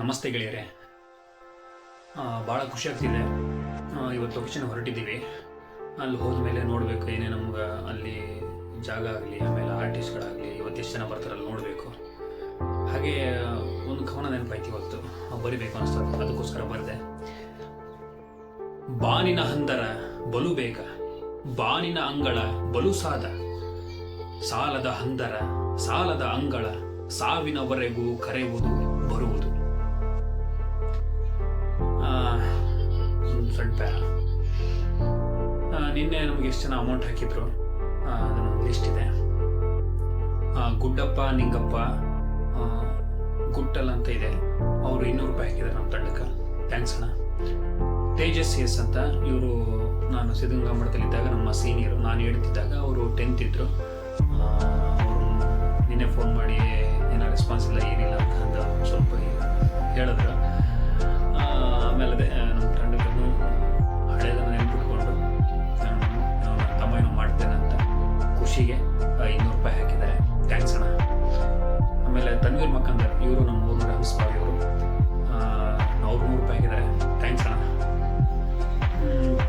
ನಮಸ್ತೆ ಗೆಳೆಯರೆ. ಭಾಳ ಖುಷಿ ಆಗ್ತಿದೆ. ಇವತ್ತು ಲೊಕೇಶನ್ ಹೊರಟಿದ್ದೀವಿ. ಅಲ್ಲಿ ಹೋದ್ಮೇಲೆ ನೋಡಬೇಕು ಏನೇ ನಮ್ಗೆ ಅಲ್ಲಿ ಜಾಗ ಆಗಲಿ, ಆಮೇಲೆ ಆರ್ಟಿಸ್ಟ್ಗಳಾಗಲಿ, ಇವತ್ತು ಎಷ್ಟು ಜನ ಬರ್ತಾರಲ್ಲಿ ನೋಡಬೇಕು. ಹಾಗೆ ಒಂದು ಕವನ ನೆನಪಾಯ್ತು, ಇವತ್ತು ಬರಿಬೇಕು ಅನಿಸ್ತದೆ, ಅದಕ್ಕೋಸ್ಕರ ಬರೆದೆ. ಬಾನಿನ ಹಂದರ ಬಲು ಬೇಗ, ಬಾನಿನ ಅಂಗಳ ಬಲು ಸಾದ, ಸಾಲದ ಹಂದರ ಸಾಲದ ಅಂಗಳ, ಸಾವಿನವರೆಗೂ ಕರೆಯುವುದು ಬರುವುದು. ಸ್ವಲ್ಪ ನಿನ್ನೆ ನಮ್ಗೆ ಎಷ್ಟು ಜನ ಅಮೌಂಟ್ ಹಾಕಿದ್ರು ಅದನ್ನೊಂದು ಲಿಸ್ಟ್ ಇದೆ. ಗುಡ್ಡಪ್ಪ ನಿಂಗಪ್ಪ ಗುಟ್ಟಲ್ ಅಂತ ಇದೆ, ಅವರು 200 ರೂಪಾಯಿ ಹಾಕಿದ್ದಾರೆ ನಮ್ಮ ತಂಡಕ್ಕೆ. ಥ್ಯಾಂಕ್ಸ್ ಅಣ್ಣ. ತೇಜಸ್ ಎಸ್ ಅಂತ, ಇವರು ನಾನು ಸಿದ್ಧಗಂಗಾ ಮಠದಲ್ಲಿದ್ದಾಗ ನಮ್ಮ ಸೀನಿಯರು, ನಾನು ಹೇಳ್ತಿದ್ದಾಗ ಅವರು 10th ಇದ್ರು. ಅವರು ನಿನ್ನೆ ಫೋನ್ ಮಾಡಿ ಏನೋ ರೆಸ್ಪಾನ್ಸ್ ಇಲ್ಲ, ಏನಿಲ್ಲ ಅಂತ ಸ್ವಲ್ಪ ಹೇಳಿದ್ರು. ಆಮೇಲೆ ಅದೇ ನಮ್ಮ ತಂಡಕ್ಕೆ ಹಳೆಯದನ್ನು ನೆನಪಿಟ್ಕೊಂಡು ನನ್ನ ತಮ್ಮ ಏನೋ ಮಾಡ್ತೇನೆ ಅಂತ ಖುಷಿಗೆ 200 ರೂಪಾಯಿ ಹಾಕಿದ್ದಾರೆ. ಥ್ಯಾಂಕ್ಸ್ ಅಣ್ಣ. ಆಮೇಲೆ ತನ್ವೀರ್ ಮಕ್ಕಂದರ್, ಇವರು ನಮ್ಮ ಊರಿನ ಹಂಸಪಾವ್, ಇವರು ಅವ್ರು 100 ರೂಪಾಯಿ ಹಾಕಿದ್ದಾರೆ. ಥ್ಯಾಂಕ್ಸ್ ಅಣ್ಣ.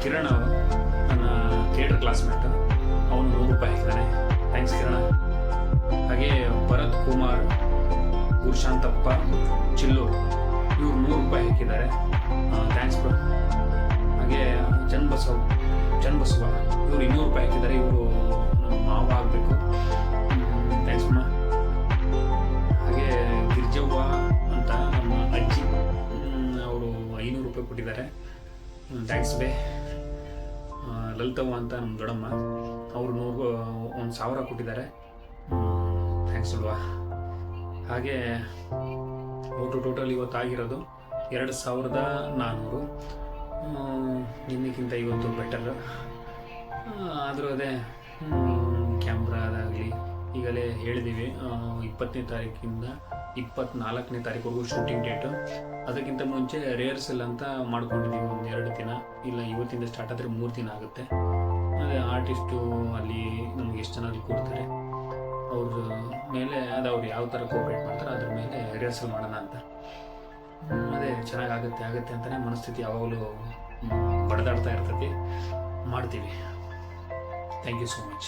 ಕಿರಣ್ ನನ್ನ ಥಿಯೇಟರ್ ಕ್ಲಾಸ್ಮೇಟ್, ಅವನು 100 ರೂಪಾಯಿ ಹಾಕಿದ್ದಾನೆ. ಥ್ಯಾಂಕ್ಸ್ ಕಿರಣ. ಹಾಗೆ ಭರತ್ ಕುಮಾರ್, ಗುರುಶಾಂತಪ್ಪ ಚಿಲ್ಲೂರು, ಇವರು 100 ರೂಪಾಯಿ ಹಾಕಿದ್ದಾರೆ. Thanks bro. ಹಾಗೆ ಚನ್ನಬಸವ, ಇವರು 200 ರೂಪಾಯಿ ಹಾಕಿದ್ದಾರೆ. ಇವರು ನಮ್ಮ ಮಾವ ಆಗಬೇಕು. ಥ್ಯಾಂಕ್ಸ್ ಅಮ್ಮ. ಹಾಗೆ ಗಿರ್ಜವ್ವ ಅಂತ ನಮ್ಮ ಅಜ್ಜಿ, ಅವರು 500 ರೂಪಾಯಿ ಕೊಟ್ಟಿದ್ದಾರೆ. ಥ್ಯಾಂಕ್ಸ್ ಬೇ. ಲಲಿತವ್ವ ಅಂತ ನಮ್ಮ ದೊಡ್ಡಮ್ಮ, ಅವರು 1,000 ಕೊಟ್ಟಿದ್ದಾರೆ. ಥ್ಯಾಂಕ್ಸ್ ಅಲ್ವಾ. ಹಾಗೆ ಟೋಟಲ್ ಇವತ್ತಾಗಿರೋದು 2,400. ನಿನ್ನೆಗಿಂತ ಇವತ್ತು ಬೆಟರ್. ಆದರೂ ಅದೇ ಕ್ಯಾಮ್ರಾದಾಗಲಿ ಈಗಲೇ ಹೇಳಿದ್ದೀವಿ, 20ನೇ ತಾರೀಕಿಂದ 24ನೇ ತಾರೀಕುವರೆಗೂ ಶೂಟಿಂಗ್ ಡೇಟು. ಅದಕ್ಕಿಂತ ಮುಂಚೆ ರಿಹರ್ಸಲ್ ಅಂತ ಮಾಡ್ಕೊಂಡಿದ್ದೀವಿ, 1-2 ದಿನ. ಇಲ್ಲ, ಇವತ್ತಿಂದ ಸ್ಟಾರ್ಟ್ ಆದರೆ 3 ದಿನ ಆಗುತ್ತೆ. ಅದೇ ಆರ್ಟಿಸ್ಟು ಅಲ್ಲಿ ನಮ್ಗೆ ಎಷ್ಟು ಜನ ಅಲ್ಲಿ ಕೂಡ್ತಾರೆ, ಅವ್ರ ಮೇಲೆ ಅದು ಅವ್ರು ಯಾವ ಥರ ಕೋಆಪ್ರೇಟ್ ಮಾಡ್ತಾರೆ ಅದ್ರ ಮೇಲೆ ರಿಹರ್ಸಲ್ ಮಾಡೋಣ ಅಂತ. ಅದೇ ಚೆನ್ನಾಗಾಗುತ್ತೆ ಅಂತಲೇ ಮನಸ್ಥಿತಿ ಯಾವಾಗಲೂ ಬಡದಾಡ್ತಾ ಇರ್ತೈತಿ. ಮಾಡ್ತೀವಿ. Thank you so much.